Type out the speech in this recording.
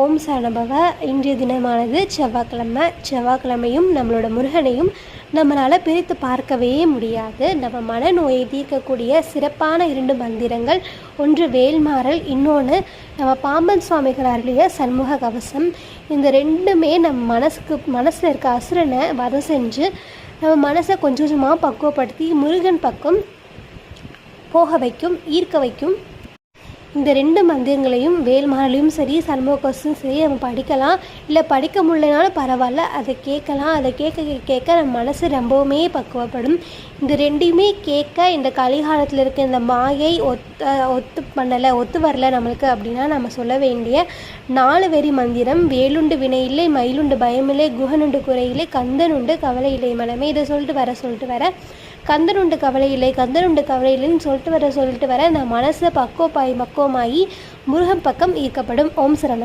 ஓம் சரணபவ. இன்றைய தினமானது செவ்வாய்க்கிழமையும் நம்மளோட முருகனையும் நம்மளால் பிரித்து பார்க்கவே முடியாது. நம்ம மனநோயை தீர்க்கக்கூடிய சிறப்பான 2 மந்திரங்கள், ஒன்று வேல்மாறல், இன்னொன்று நம்ம பாம்பன் சுவாமிகள் அருளிய சண்முக கவசம். இந்த 2மே நம்ம மனசில் இருக்க அசுரனை வதம் செஞ்சு நம்ம மனசை கொஞ்சம் கொஞ்சமாக பக்குவப்படுத்தி முருகன் பக்கம் போக வைக்கும், ஈர்க்க வைக்கும். இந்த 2 மந்திரங்களையும் வேல்மாறலையும் சரி சண்முக கவசமும் சரி நம்ம படிக்கலாம். இல்லை படிக்க முடியலனாலும் பரவாயில்ல, அதை கேட்கலாம். அதை கேட்க நம்ம மனசு ரொம்பவுமே பக்குவப்படும். இந்த 2யுமே கேட்க இந்த கலிகாலத்தில் இருக்க இந்த மாயை ஒத்து வரல நம்மளுக்கு அப்படின்னா நம்ம சொல்ல வேண்டிய 4 வரி மந்திரம்: வேலுண்டு வினையில்லை, மயிலுண்டு பயமில்லை, குகனுண்டு குறையில்லை, கந்தனுண்டு கவலை இல்லை மனமே. இதை சொல்லிட்டு வர கந்தனுண்டு கவலை இல்லைன்னு சொல்லிட்டு வர நான் மனசை பக்குவமாகி முருகன் பக்கம் ஈர்க்கப்படும். ஓம் சரணம்.